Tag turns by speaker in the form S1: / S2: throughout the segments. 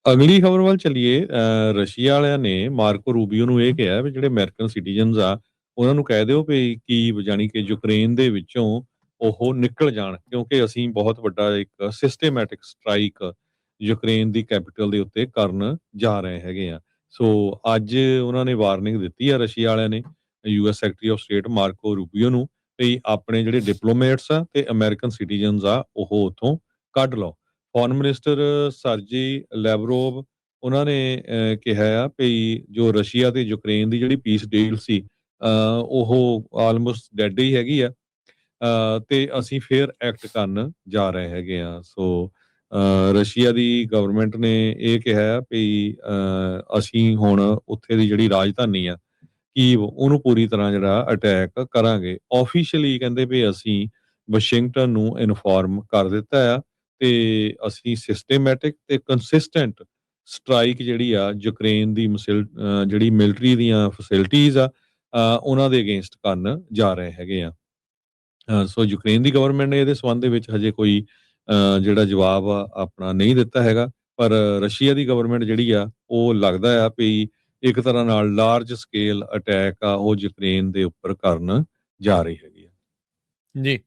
S1: ਅਗਲੀ ਖਬਰ ਵੱਲ ਚੱਲੀਏ। ਰਸ਼ੀਆ ਵਾਲਿਆਂ ਨੇ ਮਾਰਕੋ ਰੂਬੀਓ ਨੂੰ ਇਹ ਕਿਹਾ ਵੀ ਜਿਹੜੇ ਅਮਰੀਕਨ ਸਿਟੀਜ਼ਨਸ ਆ ਉਹਨਾਂ ਨੂੰ ਕਹਿ ਦਿਓ ਵੀ ਕਿ ਜਾਣੀ ਕਿ ਯੂਕਰੇਨ ਦੇ ਵਿੱਚੋਂ ਉਹ ਨਿਕਲ ਜਾਣ, ਕਿਉਂਕਿ ਅਸੀਂ ਬਹੁਤ ਵੱਡਾ ਇੱਕ ਸਿਸਟੇਮੈਟਿਕ ਸਟ੍ਰਾਈਕ ਯੂਕਰੇਨ ਦੀ ਕੈਪੀਟਲ ਦੇ ਉੱਤੇ ਕਰਨ ਜਾ ਰਹੇ ਹੈਗੇ ਆ। ਸੋ ਅੱਜ ਉਹਨਾਂ ਨੇ ਵਾਰਨਿੰਗ ਦਿੱਤੀ ਆ ਰਸ਼ੀਆ ਵਾਲਿਆਂ ਨੇ US secretary of state ਮਾਰਕੋ Rubio ਨੂੰ ਵੀ ਆਪਣੇ ਜਿਹੜੇ ਡਿਪਲੋਮੇਟਸ ਆ ਤੇ ਅਮਰੀਕਨ ਸਿਟੀਜ਼ਨਸ ਆ ਉਹ ਉੱਥੋਂ ਕੱਢ ਲਓ। ਫੋਰਨ ਮਿਨਿਸਟਰ ਸਰਜੀ ਲੈਵਰੋਵ ਉਹਨਾਂ ਨੇ ਕਿਹਾ ਆ ਵੀ ਜੋ ਰਸ਼ੀਆ ਤੇ ਯੂਕਰੇਨ ਦੀ ਜਿਹੜੀ ਪੀਸ ਡੀਲ ਸੀ ਉਹ ਆਲਮੋਸਟ ਡੈਡ ਹੀ ਹੈਗੀ ਆ। ਤੇ ਅਸੀਂ ਫੇਰ ਐਕਟ ਕਰਨ ਜਾ ਰਹੇ ਹੈਗੇ ਆ। ਸੋ ਰਸ਼ੀਆ ਦੀ ਗਵਰਨਮੈਂਟ ਨੇ ਇਹ ਕਿਹਾ ਵੀ ਅਸੀਂ ਹੁਣ ਉੱਥੇ ਦੀ ਜਿਹੜੀ ਰਾਜਧਾਨੀ ਆ ਕੀਵ ਉਹਨੂੰ ਪੂਰੀ ਤਰ੍ਹਾਂ ਜਿਹੜਾ ਅਟੈਕ ਕਰਾਂਗੇ। ਆਫੀਸ਼ੀਅਲੀ ਕਹਿੰਦੇ ਵੀ ਅਸੀਂ ਵਾਸ਼ਿੰਗਟਨ ਨੂੰ ਇਨਫੋਰਮ ਕਰ ਦਿੱਤਾ ਆ ਤੇ ਅਸੀਂ ਸਿਸਟੇਮੈਟਿਕ ਤੇ ਕੰਸਿਸਟੈਂਟ ਸਟ੍ਰਾਈਕ ਜਿਹੜੀ ਆ ਯੂਕਰੇਨ ਦੀ ਜਿਹੜੀ ਮਿਲਟਰੀ ਦੀਆਂ ਫੈਸਿਲਿਟੀਜ਼ ਆ ਉਹਨਾਂ ਦੇ ਅਗੇਂਸਟ ਕਰਨ ਜਾ ਰਹੇ ਹੈਗੇ ਆ। ਸੋ ਯੂਕਰੇਨ ਦੀ ਗਵਰਨਮੈਂਟ ਨੇ ਇਹਦੇ ਸੰਬੰਧ ਦੇ ਵਿੱਚ ਹਜੇ ਕੋਈ ਜਿਹੜਾ ਜਵਾਬ ਆ ਆਪਣਾ ਨਹੀਂ ਦਿੱਤਾ ਹੈਗਾ, ਪਰ ਰਸ਼ੀਆ ਦੀ ਗਵਰਨਮੈਂਟ ਜਿਹੜੀ ਆ ਉਹ ਲੱਗਦਾ ਆ ਵੀ ਇੱਕ ਤਰ੍ਹਾਂ ਨਾਲ ਲਾਰਜ ਸਕੇਲ ਅਟੈਕ ਆ ਉਹ ਯੂਕਰੇਨ ਦੇ ਉੱਪਰ ਕਰਨ ਜਾ ਰਹੀ ਹੈਗੀ ਆ।
S2: ਜੀ।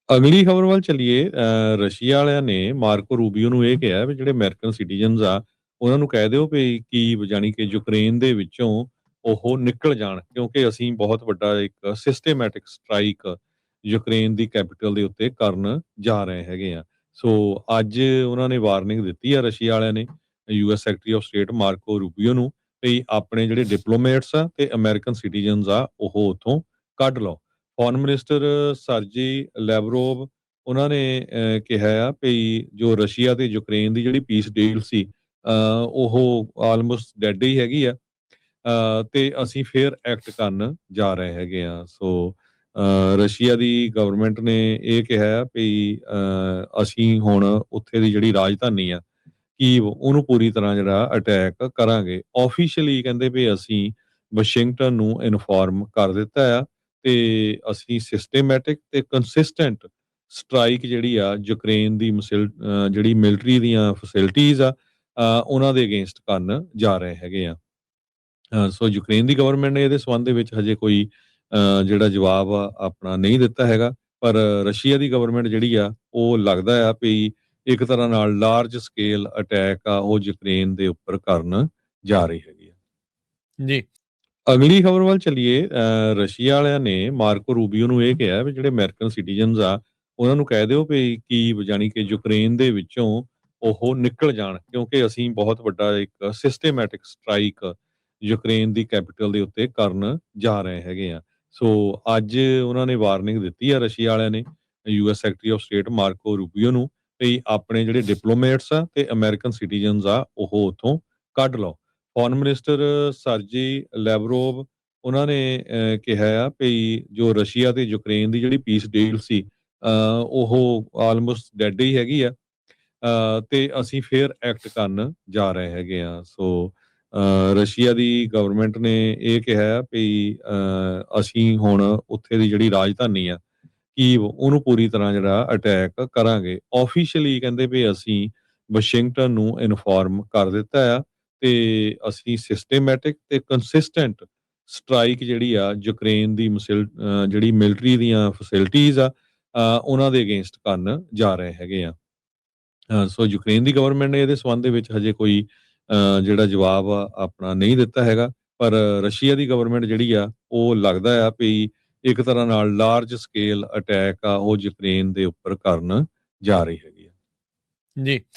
S1: ਅਗਲੀ ਖਬਰ ਵੱਲ ਚੱਲੀਏ। ਰਸ਼ੀਆ ਵਾਲਿਆਂ ਨੇ ਮਾਰਕੋ ਰੂਬੀਓ ਨੂੰ ਇਹ ਕਿਹਾ ਵੀ ਜਿਹੜੇ ਅਮਰੀਕਨ ਸਿਟੀਜ਼ਨਸ ਆ ਉਹਨਾਂ ਨੂੰ ਕਹਿ ਦਿਓ ਵੀ ਕਿ ਜਾਣੀ ਕਿ ਯੂਕਰੇਨ ਦੇ ਵਿੱਚੋਂ ਉਹ ਨਿਕਲ ਜਾਣ, ਕਿਉਂਕਿ ਅਸੀਂ ਬਹੁਤ ਵੱਡਾ ਇੱਕ ਸਿਸਟੇਮੈਟਿਕ ਸਟ੍ਰਾਈਕ ਯੂਕਰੇਨ ਦੀ ਕੈਪੀਟਲ ਦੇ ਉੱਤੇ ਕਰਨ ਜਾ ਰਹੇ ਹੈਗੇ ਆ। ਸੋ ਅੱਜ ਉਹਨਾਂ ਨੇ ਵਾਰਨਿੰਗ ਦਿੱਤੀ ਆ ਰਸ਼ੀਆ ਵਾਲਿਆਂ ਨੇ US secretary of state ਮਾਰਕੋ Rubio ਨੂੰ ਵੀ ਆਪਣੇ ਜਿਹੜੇ ਡਿਪਲੋਮੇਟਸ ਆ ਤੇ ਅਮਰੀਕਨ ਸਿਟੀਜ਼ਨਸ ਆ ਉਹ ਉੱਥੋਂ ਕੱਢ ਲਓ। ਫੋਰਨ ਮਿਨਿਸਟਰ ਸਰਜੀ ਲੈਵਰੋਵ ਉਹਨਾਂ ਨੇ ਕਿਹਾ ਆ ਵੀ ਜੋ ਰਸ਼ੀਆ ਤੇ ਯੂਕਰੇਨ ਦੀ ਜਿਹੜੀ ਪੀਸ ਡੀਲ ਸੀ ਉਹ ਆਲਮੋਸਟ ਡੈਡ ਹੀ ਹੈਗੀ ਆ। ਤੇ ਅਸੀਂ ਫੇਰ ਐਕਟ ਕਰਨ ਜਾ ਰਹੇ ਹੈਗੇ ਆ। ਸੋ ਰਸ਼ੀਆ ਦੀ ਗਵਰਨਮੈਂਟ ਨੇ ਇਹ ਕਿਹਾ ਵੀ ਅਸੀਂ ਹੁਣ ਉੱਥੇ ਦੀ ਜਿਹੜੀ ਰਾਜਧਾਨੀ ਆ ਕੀਵ ਉਹਨੂੰ ਪੂਰੀ ਤਰ੍ਹਾਂ ਜਿਹੜਾ ਅਟੈਕ ਕਰਾਂਗੇ। ਆਫੀਸ਼ੀਅਲੀ ਕਹਿੰਦੇ ਵੀ ਅਸੀਂ ਵਾਸ਼ਿੰਗਟਨ ਨੂੰ ਇਨਫੋਰਮ ਕਰ ਦਿੱਤਾ ਆ ਤੇ ਅਸੀਂ ਸਿਸਟੇਮੈਟਿਕ ਤੇ ਕੰਸਿਸਟੈਂਟ ਸਟ੍ਰਾਈਕ ਜਿਹੜੀ ਆ ਯੂਕਰੇਨ ਦੀ ਜਿਹੜੀ ਮਿਲਟਰੀ ਦੀਆਂ ਫੈਸਿਲਿਟੀਜ਼ ਆ ਉਹਨਾਂ ਦੇ ਅਗੇਂਸਟ ਕਰਨ ਜਾ ਰਹੇ ਹੈਗੇ ਆ। ਸੋ ਯੂਕਰੇਨ ਦੀ ਗਵਰਨਮੈਂਟ ਨੇ ਇਹਦੇ ਸੰਬੰਧ ਦੇ ਵਿੱਚ ਹਜੇ ਕੋਈ ਜਿਹੜਾ ਜਵਾਬ ਆ ਆਪਣਾ ਨਹੀਂ ਦਿੱਤਾ ਹੈਗਾ, ਪਰ ਰਸ਼ੀਆ ਦੀ ਗਵਰਨਮੈਂਟ ਜਿਹੜੀ ਆ ਉਹ ਲੱਗਦਾ ਆ ਵੀ ਇੱਕ ਤਰ੍ਹਾਂ ਨਾਲ ਲਾਰਜ ਸਕੇਲ ਅਟੈਕ ਆ ਉਹ ਯੂਕਰੇਨ ਦੇ ਉੱਪਰ ਕਰਨ ਜਾ ਰਹੀ ਹੈਗੀ ਆ।
S2: ਜੀ।
S1: ਅਗਲੀ ਖਬਰ ਵੱਲ ਚੱਲੀਏ। ਰਸ਼ੀਆ ਵਾਲਿਆਂ ਨੇ ਮਾਰਕੋ ਰੂਬੀਓ ਨੂੰ ਇਹ ਕਿਹਾ ਵੀ ਜਿਹੜੇ ਅਮਰੀਕਨ ਸਿਟੀਜ਼ਨਸ ਆ ਉਹਨਾਂ ਨੂੰ ਕਹਿ ਦਿਓ ਵੀ ਕਿ ਜਾਣੀ ਕਿ ਯੂਕਰੇਨ ਦੇ ਵਿੱਚੋਂ ਉਹ ਨਿਕਲ ਜਾਣ, ਕਿਉਂਕਿ ਅਸੀਂ ਬਹੁਤ ਵੱਡਾ ਇੱਕ ਸਿਸਟੇਮੈਟਿਕ ਸਟ੍ਰਾਈਕ ਯੂਕਰੇਨ ਦੀ ਕੈਪੀਟਲ ਦੇ ਉੱਤੇ ਕਰਨ ਜਾ ਰਹੇ ਹੈਗੇ ਆ। ਸੋ ਅੱਜ ਉਹਨਾਂ ਨੇ ਵਾਰਨਿੰਗ ਦਿੱਤੀ ਆ ਰਸ਼ੀਆ ਵਾਲਿਆਂ ਨੇ US secretary of state ਮਾਰਕੋ Rubio ਨੂੰ ਵੀ ਆਪਣੇ ਜਿਹੜੇ ਡਿਪਲੋਮੇਟਸ ਆ ਤੇ ਅਮਰੀਕਨ ਸਿਟੀਜ਼ਨਸ ਆ ਉਹ ਉੱਥੋਂ ਕੱਢ ਲਓ। ਫੋਰਨ ਮਿਨਿਸਟਰ ਸਰਜੀ ਲੈਵਰੋਵ ਉਹਨਾਂ ਨੇ ਕਿਹਾ ਆ ਵੀ ਜੋ ਰਸ਼ੀਆ ਤੇ ਯੂਕਰੇਨ ਦੀ ਜਿਹੜੀ ਪੀਸ ਡੀਲ ਸੀ ਉਹ ਆਲਮੋਸਟ ਡੈਡ ਹੀ ਹੈਗੀ ਆ। ਤੇ ਅਸੀਂ ਫੇਰ ਐਕਟ ਕਰਨ ਜਾ ਰਹੇ ਹੈਗੇ ਆ। ਸੋ ਰਸ਼ੀਆ ਦੀ ਗਵਰਨਮੈਂਟ ਨੇ ਇਹ ਕਿਹਾ ਵੀ ਅਸੀਂ ਹੁਣ ਉੱਥੇ ਦੀ ਜਿਹੜੀ ਰਾਜਧਾਨੀ ਆ ਕੀਵ ਉਹਨੂੰ ਪੂਰੀ ਤਰ੍ਹਾਂ ਜਿਹੜਾ ਅਟੈਕ ਕਰਾਂਗੇ। ਆਫੀਸ਼ੀਅਲੀ ਕਹਿੰਦੇ ਵੀ ਅਸੀਂ ਵਾਸ਼ਿੰਗਟਨ ਨੂੰ ਇਨਫੋਰਮ ਕਰ ਦਿੱਤਾ ਆ ਤੇ ਅਸੀਂ ਸਿਸਟੇਮੈਟਿਕ ਤੇ ਕੰਸਿਸਟੈਂਟ ਸਟ੍ਰਾਈਕ ਜਿਹੜੀ ਆ ਯੂਕਰੇਨ ਦੀ ਜਿਹੜੀ ਮਿਲਟਰੀ ਦੀਆਂ ਫੈਸਿਲਿਟੀਜ਼ ਆ ਉਹਨਾਂ ਦੇ ਅਗੇਂਸਟ ਕਰਨ ਜਾ ਰਹੇ ਹੈਗੇ ਆ। ਸੋ ਯੂਕਰੇਨ ਦੀ ਗਵਰਨਮੈਂਟ ਨੇ ਇਹਦੇ ਸੰਬੰਧ ਦੇ ਵਿੱਚ ਹਜੇ ਕੋਈ ਜਿਹੜਾ ਜਵਾਬ ਆ ਆਪਣਾ ਨਹੀਂ ਦਿੱਤਾ ਹੈਗਾ, ਪਰ ਰਸ਼ੀਆ ਦੀ ਗਵਰਨਮੈਂਟ ਜਿਹੜੀ ਆ ਉਹ ਲੱਗਦਾ ਆ ਵੀ ਇੱਕ ਤਰ੍ਹਾਂ ਨਾਲ ਲਾਰਜ ਸਕੇਲ ਅਟੈਕ ਆ ਉਹ ਯੂਕਰੇਨ ਦੇ ਉੱਪਰ ਕਰਨ ਜਾ ਰਹੀ ਹੈਗੀ ਆ।
S2: ਜੀ।